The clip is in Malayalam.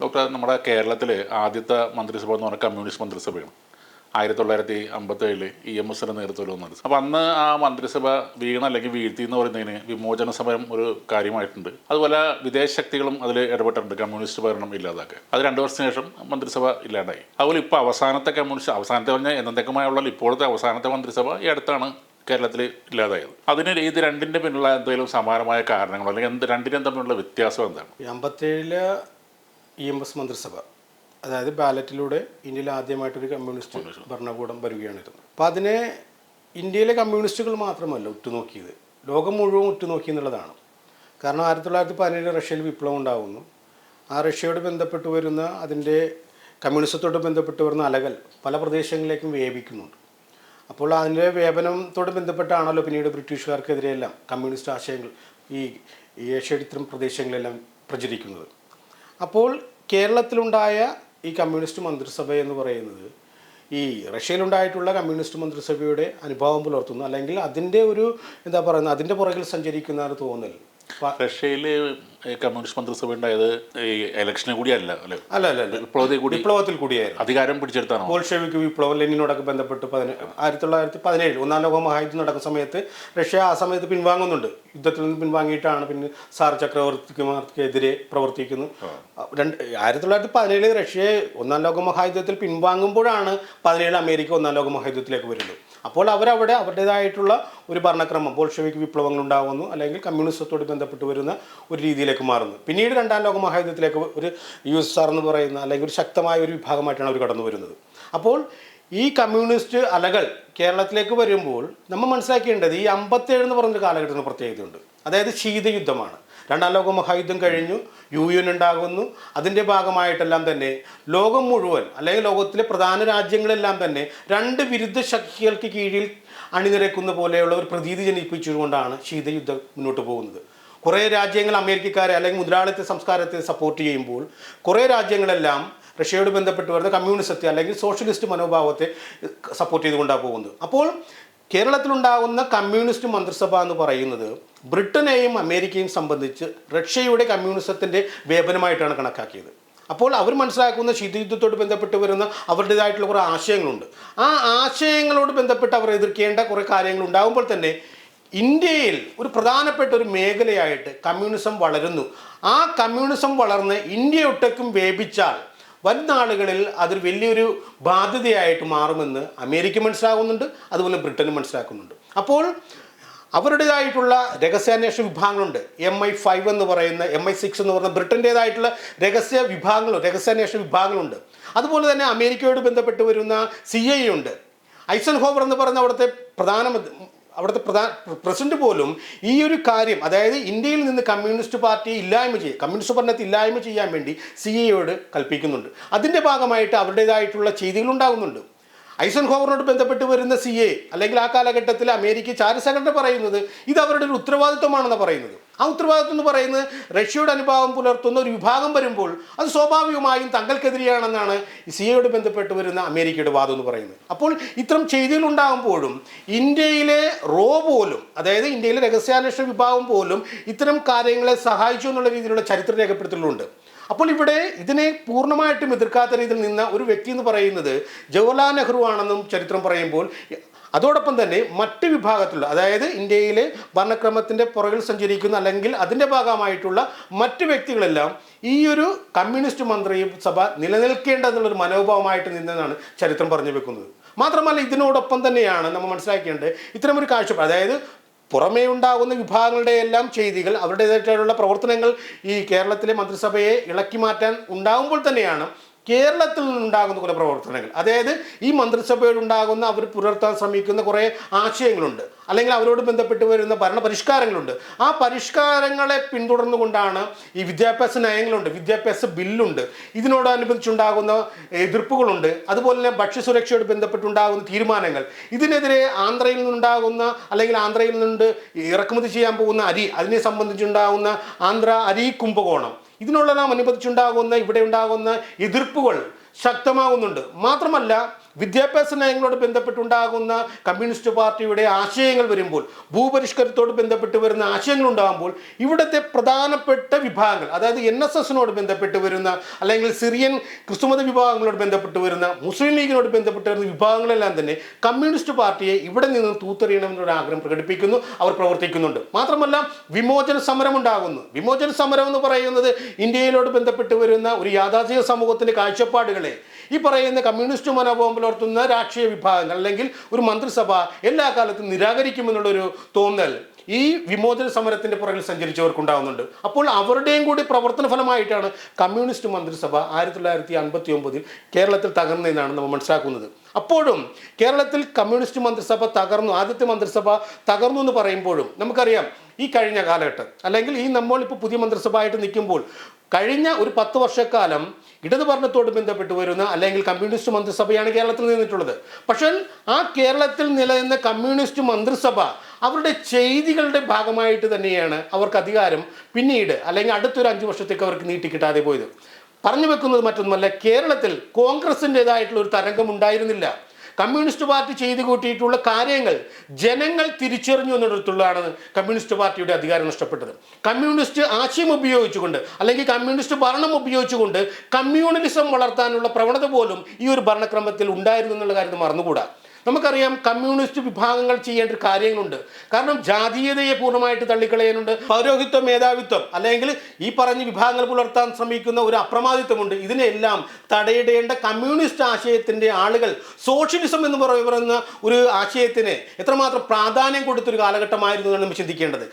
ഇപ്പോൾ നമ്മുടെ കേരളത്തിൽ ആദ്യത്തെ മന്ത്രിസഭ എന്ന് പറഞ്ഞാൽ കമ്മ്യൂണിസ്റ്റ് മന്ത്രിസഭയാണ്. 1957 EMSന്റെ നേതൃത്വത്തിൽ വന്നത്. അപ്പോൾ അന്ന് ആ മന്ത്രിസഭ വീണ അല്ലെങ്കിൽ വീഴ്ത്തി എന്ന് പറയുന്നതിന് വിമോചന സമരം ഒരു കാര്യമായിട്ടുണ്ട്. അതുപോലെ വിദേശ ശക്തികളും അതിൽ ഇടപെട്ടിട്ടുണ്ട് കമ്മ്യൂണിസ്റ്റ് ഭരണം ഇല്ലാതാക്കാൻ. അത് 2 വർഷത്തിന് ശേഷം മന്ത്രിസഭ ഇല്ലാണ്ടായി. അതുപോലെ ഇപ്പോൾ അവസാനത്തെ അവസാനത്തെ പറഞ്ഞാൽ എന്നത്തേക്കുമായുള്ള ഇപ്പോഴത്തെ അവസാനത്തെ മന്ത്രിസഭ ഈ അടുത്താണ് കേരളത്തിൽ ഇല്ലാതായത്. അതിന് ഇത് രണ്ടിൻ്റെ പിന്നിലുള്ള എന്തെങ്കിലും സമാനമായ കാരണങ്ങളോ അല്ലെങ്കിൽ രണ്ടിനും തമ്മിലുള്ള വ്യത്യാസം എന്താണ്? 57 EMS മന്ത്രിസഭ, അതായത് ബാലറ്റിലൂടെ ഇന്ത്യയിൽ ആദ്യമായിട്ടൊരു കമ്മ്യൂണിസ്റ്റ് ഭരണകൂടം വരികയാണിരുന്നത്. അപ്പോൾ അതിനെ ഇന്ത്യയിലെ കമ്മ്യൂണിസ്റ്റുകൾ മാത്രമല്ല ഉറ്റുനോക്കിയത്, ലോകം മുഴുവൻ ഉറ്റുനോക്കി എന്നുള്ളതാണ്. കാരണം 1917 റഷ്യയിൽ വിപ്ലവം ഉണ്ടാകുന്നു. ആ റഷ്യയോട് ബന്ധപ്പെട്ട് വരുന്ന അതിൻ്റെ കമ്മ്യൂണിസത്തോട് ബന്ധപ്പെട്ട് വരുന്ന അലകൾ പല പ്രദേശങ്ങളിലേക്കും വ്യാപിക്കുന്നുണ്ട്. അപ്പോൾ അതിൻ്റെ വ്യാപനത്തോട് ബന്ധപ്പെട്ടാണല്ലോ പിന്നീട് ബ്രിട്ടീഷുകാർക്കെതിരെയെല്ലാം കമ്മ്യൂണിസ്റ്റ് ആശയങ്ങൾ ഈ ഏഷ്യയുടെ ഇത്തരം പ്രദേശങ്ങളിലെല്ലാം പ്രചരിക്കുന്നത്. അപ്പോൾ കേരളത്തിലുണ്ടായ ഈ കമ്മ്യൂണിസ്റ്റ് മന്ത്രിസഭ എന്ന് പറയുന്നത് ഈ റഷ്യയിലുണ്ടായിട്ടുള്ള കമ്മ്യൂണിസ്റ്റ് മന്ത്രിസഭയുടെ അനുഭാവം പുലർത്തുന്നു, അല്ലെങ്കിൽ അതിൻ്റെ ഒരു എന്താ പറയുന്നത് അതിൻ്റെ പുറകിൽ സഞ്ചരിക്കുന്ന ഒരു തോന്നൽ. റഷ്യയിൽ കമ്മ്യൂണിസ്റ്റ് മന്ത്രിസഭ ഉണ്ടായത് ഈ ഇലക്ഷനെ കൂടിയല്ല അല്ല വിപ്ലവത്തിൽ കൂടിയായിരുന്നു അധികാരം പിടിച്ചെടുത്താണ്. ബോൾഷെവിക് വിപ്ലവം ലെനിനോടൊക്കെ ബന്ധപ്പെട്ട് 1917 ഒന്നാം ലോക മഹായുദ്ധം നടക്കുന്ന സമയത്ത് റഷ്യ ആ സമയത്ത് പിൻവാങ്ങുന്നുണ്ട്. യുദ്ധത്തിൽ നിന്ന് പിൻവാങ്ങിയിട്ടാണ് പിന്നെ സാർ ചക്രവർത്തിമാർക്കെതിരെ പ്രവർത്തിക്കുന്നത്. 1917 റഷ്യ ഒന്നാം ലോക മഹായുദ്ധത്തിൽ പിൻവാങ്ങുമ്പോഴാണ് 17 അമേരിക്ക ഒന്നാം ലോക മഹായുദ്ധത്തിലേക്ക് വരുന്നത്. അപ്പോൾ അവരവിടെ അവരുടേതായിട്ടുള്ള ഒരു ഭരണക്രമം ബോൾഷെവിക് വിപ്ലവങ്ങൾ ഉണ്ടാകുന്നു, അല്ലെങ്കിൽ കമ്മ്യൂണിസത്തോട് ബന്ധപ്പെട്ട് വരുന്ന ഒരു രീതിയിലേക്ക് മാറുന്നു. പിന്നീട് രണ്ടാം ലോക മഹായുദ്ധത്തിലേക്ക് ഒരു USSR എന്ന് പറയുന്ന അല്ലെങ്കിൽ ഒരു ശക്തമായ ഒരു വിഭാഗമായിട്ടാണ് അവർ കടന്നു വരുന്നത്. അപ്പോൾ ഈ കമ്മ്യൂണിസ്റ്റ് അലകൾ കേരളത്തിലേക്ക് വരുമ്പോൾ നമ്മൾ മനസ്സിലാക്കേണ്ടത് ഈ 57 എന്ന് പറയുന്ന കാലഘട്ടത്തിന് പ്രത്യേകതയുണ്ട്. അതായത് ശീതയുദ്ധമാണ്. രണ്ടാം ലോക മഹായുദ്ധം കഴിഞ്ഞു, UN ഉണ്ടാകുന്നു. അതിൻ്റെ ഭാഗമായിട്ടെല്ലാം തന്നെ ലോകം മുഴുവൻ അല്ലെങ്കിൽ ലോകത്തിലെ പ്രധാന രാജ്യങ്ങളെല്ലാം തന്നെ 2 വിരുദ്ധ ശക്തികൾക്ക് കീഴിൽ അണിനിരക്കുന്ന പോലെയുള്ള ഒരു പ്രതീതി ജനിപ്പിച്ചുകൊണ്ടാണ് ശീതയുദ്ധം മുന്നോട്ട് പോകുന്നത്. കുറേ രാജ്യങ്ങൾ അമേരിക്കക്കാരെ അല്ലെങ്കിൽ മുതലാളിത്ത സംസ്കാരത്തെ സപ്പോർട്ട് ചെയ്യുമ്പോൾ കുറേ രാജ്യങ്ങളെല്ലാം റഷ്യയോട് ബന്ധപ്പെട്ട് വരുന്ന കമ്മ്യൂണിസത്തെ അല്ലെങ്കിൽ സോഷ്യലിസ്റ്റ് മനോഭാവത്തെ സപ്പോർട്ട് ചെയ്തുകൊണ്ടാണ് പോകുന്നത്. അപ്പോൾ കേരളത്തിലുണ്ടാകുന്ന കമ്മ്യൂണിസ്റ്റ് മന്ത്രിസഭ എന്ന് പറയുന്നത് ബ്രിട്ടനെയും അമേരിക്കയും സംബന്ധിച്ച് റഷ്യയുടെ കമ്മ്യൂണിസത്തിൻ്റെ വ്യാപനമായിട്ടാണ് കണക്കാക്കിയത്. അപ്പോൾ അവർ മനസ്സിലാക്കുന്ന ശീതയുദ്ധത്തോട് ബന്ധപ്പെട്ട് വരുന്ന അവരുടേതായിട്ടുള്ള കുറേ ആശയങ്ങളുണ്ട്. ആ ആശയങ്ങളോട് ബന്ധപ്പെട്ട് അവർ എതിർക്കേണ്ട കുറേ കാര്യങ്ങൾ ഉണ്ടാകുമ്പോൾ തന്നെ ഇന്ത്യയിൽ ഒരു പ്രധാനപ്പെട്ട ഒരു മേഖലയായിട്ട് കമ്മ്യൂണിസം വളരുന്നു. ആ കമ്മ്യൂണിസം വളർന്ന് ഇന്ത്യയൊട്ടേക്കും വ്യാപിച്ചാൽ വരുന്നാളുകളിൽ അതൊരു വലിയൊരു ബാധ്യതയായിട്ട് മാറുമെന്ന് അമേരിക്ക മനസ്സിലാകുന്നുണ്ട്, അതുപോലെ ബ്രിട്ടനും മനസ്സിലാക്കുന്നുണ്ട്. അപ്പോൾ അവരുടേതായിട്ടുള്ള രഹസ്യാന്വേഷണ വിഭാഗങ്ങളുണ്ട്. MI5 എന്ന് പറയുന്ന MI6 എന്ന് പറയുന്ന ബ്രിട്ടൻ്റേതായിട്ടുള്ള രഹസ്യാന്വേഷണ വിഭാഗങ്ങളുണ്ട്. അതുപോലെ തന്നെ അമേരിക്കയോട് ബന്ധപ്പെട്ട് വരുന്ന CIA ഉണ്ട്. ഐസൻഹോവർ എന്ന് പറയുന്ന അവിടുത്തെ പ്രസിഡന്റ് പോലും ഈ ഒരു കാര്യം, അതായത് ഇന്ത്യയിൽ നിന്ന് കമ്മ്യൂണിസ്റ്റ് കമ്മ്യൂണിസ്റ്റ് ഭരണത്തെ ഇല്ലായ്മ ചെയ്യാൻ വേണ്ടി CIA കൽപ്പിക്കുന്നുണ്ട്. അതിൻ്റെ ഭാഗമായിട്ട് അവരുടേതായിട്ടുള്ള ചെയ്തികൾ ഉണ്ടാകുന്നുണ്ട്. ഐസൻഹോവറിനോട് ബന്ധപ്പെട്ട് വരുന്ന CIA അല്ലെങ്കിൽ ആ കാലഘട്ടത്തിൽ അമേരിക്ക ചാർട്ടർ സെക്രട്ടറി പറയുന്നത് ഇത് അവരുടെ ഒരു ഉത്തരവാദിത്വമാണെന്ന് പറയുന്നത്. ആ ഉത്തരവാദിത്വം എന്ന് പറയുന്നത് റഷ്യയുടെ അനുഭാവം പുലർത്തുന്ന ഒരു വിഭാഗം വരുമ്പോൾ അത് സ്വാഭാവികമായും തങ്ങൾക്കെതിരെയാണെന്നാണ് CIA ബന്ധപ്പെട്ട് വരുന്ന അമേരിക്കയുടെ വാദം എന്ന് പറയുന്നത്. അപ്പോൾ ഇത്തരം ചെയ്തികൾ ഉണ്ടാകുമ്പോഴും ഇന്ത്യയിലെ പോലും, അതായത് ഇന്ത്യയിലെ രഹസ്യാന്വേഷണ വിഭാഗം പോലും ഇത്തരം കാര്യങ്ങളെ സഹായിച്ചു എന്നുള്ള രീതിയിലുള്ള ചരിത്ര രേഖപ്പെടുത്തലുണ്ട്. അപ്പോൾ ഇവിടെ ഇതിനെ പൂർണ്ണമായിട്ടും എതിർക്കാത്ത രീതിയിൽ നിന്ന ഒരു വ്യക്തി എന്ന് പറയുന്നത് ജവഹർലാൽ നെഹ്റു ആണെന്നും ചരിത്രം പറയുമ്പോൾ, അതോടൊപ്പം തന്നെ മറ്റ് വിഭാഗത്തിലുള്ള, അതായത് ഇന്ത്യയിലെ ഭരണക്രമത്തിൻ്റെ പുറകിൽ സഞ്ചരിക്കുന്ന അല്ലെങ്കിൽ അതിൻ്റെ ഭാഗമായിട്ടുള്ള മറ്റ് വ്യക്തികളെല്ലാം ഈ ഒരു കമ്മ്യൂണിസ്റ്റ് മന്ത്രിസഭ നിലനിൽക്കേണ്ടതെന്നുള്ളൊരു മനോഭാവമായിട്ട് നിന്നെന്നാണ് ചരിത്രം പറഞ്ഞു വെക്കുന്നത്. മാത്രമല്ല ഇതിനോടൊപ്പം തന്നെയാണ് നമ്മൾ മനസ്സിലാക്കേണ്ടത് ഇത്തരമൊരു കാഴ്ചപ്പാട്, അതായത് പുറമേ ഉണ്ടാകുന്ന വിഭാഗങ്ങളുടെ എല്ലാം ചെയ്തികൾ അവരുടേതായിട്ടുള്ള പ്രവർത്തനങ്ങൾ ഈ കേരളത്തിലെ മന്ത്രിസഭയെ ഇളക്കി മാറ്റാൻ ഉണ്ടാകുമ്പോൾ തന്നെയാണ് കേരളത്തിൽ നിന്നുണ്ടാകുന്ന കുറേ പ്രവർത്തനങ്ങൾ, അതായത് ഈ മന്ത്രിസഭയോടുണ്ടാകുന്ന അവർ പുലർത്താൻ ശ്രമിക്കുന്ന കുറേ ആശയങ്ങളുണ്ട്, അല്ലെങ്കിൽ അവരോട് ബന്ധപ്പെട്ട് വരുന്ന ഭരണപരിഷ്കാരങ്ങളുണ്ട്. ആ പരിഷ്കാരങ്ങളെ പിന്തുടർന്നുകൊണ്ടാണ് ഈ വിദ്യാഭ്യാസ നയങ്ങളുണ്ട്, വിദ്യാഭ്യാസ ബില്ലുണ്ട്, ഇതിനോടനുബന്ധിച്ചുണ്ടാകുന്ന എതിർപ്പുകളുണ്ട്. അതുപോലെ തന്നെ ഭക്ഷ്യസുരക്ഷയോട് ബന്ധപ്പെട്ടുണ്ടാകുന്ന തീരുമാനങ്ങൾ, ഇതിനെതിരെ ആന്ധ്രയിൽ നിന്നുണ്ടാകുന്ന അല്ലെങ്കിൽ ആന്ധ്രയിൽ നിന്ന് ഇറക്കുമതി ചെയ്യാൻ പോകുന്ന അരി, അതിനെ സംബന്ധിച്ചുണ്ടാകുന്ന ആന്ധ്ര അരി കുംഭകോണം, ഇതിനോടെല്ലാം അനുബന്ധിച്ചുണ്ടാകുന്ന ഇവിടെ ഉണ്ടാകുന്ന എതിർപ്പുകൾ ശക്തമാകുന്നുണ്ട്. മാത്രമല്ല വിദ്യാഭ്യാസ നയങ്ങളോട് ബന്ധപ്പെട്ടുണ്ടാകുന്ന കമ്മ്യൂണിസ്റ്റ് പാർട്ടിയുടെ ആശയങ്ങൾ വരുമ്പോൾ, ഭൂപരിഷ്കരണത്തോട് ബന്ധപ്പെട്ട് വരുന്ന ആശയങ്ങൾ ഉണ്ടാകുമ്പോൾ ഇവിടുത്തെ പ്രധാനപ്പെട്ട വിഭാഗങ്ങൾ, അതായത് NSSനോട് ബന്ധപ്പെട്ട് വരുന്ന അല്ലെങ്കിൽ സിറിയൻ ക്രിസ്തുമത വിഭാഗങ്ങളോട് ബന്ധപ്പെട്ട് വരുന്ന മുസ്ലിം ലീഗിനോട് ബന്ധപ്പെട്ട് വരുന്ന വിഭാഗങ്ങളെല്ലാം തന്നെ കമ്മ്യൂണിസ്റ്റ് പാർട്ടിയെ ഇവിടെ നിന്ന് തൂത്തെറിയണമെന്നൊരു ആഗ്രഹം പ്രകടിപ്പിക്കുന്നു, അവർ പ്രവർത്തിക്കുന്നുണ്ട്. മാത്രമല്ല വിമോചന സമരം ഉണ്ടാകുന്നു. വിമോചന സമരം എന്ന് പറയുന്നത് ഇന്ത്യയിലോട് ബന്ധപ്പെട്ട് വരുന്ന ഒരു യാഥാസ്ഥിക സമൂഹത്തിൻ്റെ കാഴ്ചപ്പാടുകളെ ഈ പറയുന്ന കമ്മ്യൂണിസ്റ്റ് മനോഭാവം പുലർത്തുന്ന രാഷ്ട്രീയ വിഭാഗങ്ങൾ അല്ലെങ്കിൽ ഒരു മന്ത്രിസഭ എല്ലാ കാലത്തും നിരാകരിക്കുമെന്നുള്ളൊരു തോന്നൽ ഈ വിമോചന സമരത്തിൻ്റെ പുറകിൽ സഞ്ചരിച്ചവർക്കുണ്ടാകുന്നുണ്ട്. അപ്പോൾ അവരുടെയും കൂടി പ്രവർത്തന ഫലമായിട്ടാണ് കമ്മ്യൂണിസ്റ്റ് മന്ത്രിസഭ 1959 കേരളത്തിൽ തകർന്നതെന്നാണ് നമ്മൾ മനസ്സിലാക്കുന്നത്. അപ്പോഴും കേരളത്തിൽ കമ്മ്യൂണിസ്റ്റ് മന്ത്രിസഭ തകർന്നു, ആദ്യത്തെ മന്ത്രിസഭ തകർന്നു എന്ന് പറയുമ്പോഴും നമുക്കറിയാം ഈ കഴിഞ്ഞ കാലഘട്ടം അല്ലെങ്കിൽ ഈ നമ്മളിപ്പോൾ പുതിയ മന്ത്രിസഭ ആയിട്ട് നിൽക്കുമ്പോൾ കഴിഞ്ഞ ഒരു 10 വർഷക്കാലം ഇടതു ഭരണത്തോട് ബന്ധപ്പെട്ട് വരുന്ന അല്ലെങ്കിൽ കമ്മ്യൂണിസ്റ്റ് മന്ത്രിസഭയാണ് കേരളത്തിൽ നിന്നിട്ടുള്ളത്. പക്ഷേ ആ കേരളത്തിൽ നിലനിന്ന കമ്മ്യൂണിസ്റ്റ് മന്ത്രിസഭ അവരുടെ ചെയ്തികളുടെ ഭാഗമായിട്ട് തന്നെയാണ് അവർക്ക് അധികാരം പിന്നീട് അല്ലെങ്കിൽ അടുത്തൊരു 5 വർഷത്തേക്ക് അവർക്ക് നീട്ടിക്കിട്ടാതെ പോയത്. പറഞ്ഞു വെക്കുന്നത് മറ്റൊന്നുമല്ല, കേരളത്തിൽ കോൺഗ്രസിൻ്റെതായിട്ടുള്ള ഒരു തരംഗം ഉണ്ടായിരുന്നില്ല. കമ്മ്യൂണിസ്റ്റ് പാർട്ടി ചെയ്തു കൂട്ടിയിട്ടുള്ള കാര്യങ്ങൾ ജനങ്ങൾ തിരിച്ചറിഞ്ഞു എന്നിടത്തുള്ളതാണ് കമ്മ്യൂണിസ്റ്റ് പാർട്ടിയുടെ അധികാരം നഷ്ടപ്പെട്ടത്. കമ്മ്യൂണിസ്റ്റ് ആശയം ഉപയോഗിച്ചുകൊണ്ട് അല്ലെങ്കിൽ കമ്മ്യൂണിസ്റ്റ് ഭരണം ഉപയോഗിച്ചുകൊണ്ട് കമ്മ്യൂണലിസം വളർത്താനുള്ള പ്രവണത പോലും ഈ ഒരു ഭരണക്രമത്തിൽ ഉണ്ടായിരുന്നു എന്നുള്ള കാര്യം മറന്നുകൂടാ. നമുക്കറിയാം കമ്മ്യൂണിസ്റ്റ് വിഭാഗങ്ങൾ ചെയ്യേണ്ട കാര്യങ്ങളുണ്ട്. കാരണം ജാതീയതയെ പൂർണ്ണമായിട്ട് തള്ളിക്കളയാനുണ്ട്, പൗരോഹിത്വ മേധാവിത്വം അല്ലെങ്കിൽ ഈ പറഞ്ഞ വിഭാഗങ്ങൾ പുലർത്താൻ ശ്രമിക്കുന്ന ഒരു അപ്രമാദിത്വമുണ്ട്. ഇതിനെല്ലാം തടയിടേണ്ട കമ്മ്യൂണിസ്റ്റ് ആശയത്തിൻ്റെ ആളുകൾ സോഷ്യലിസം എന്ന് പറയുന്ന ഒരു ആശയത്തിന് എത്രമാത്രം പ്രാധാന്യം കൊടുത്തൊരു കാലഘട്ടമായിരുന്നു എന്നാണ് നമ്മൾ ചിന്തിക്കേണ്ടത്.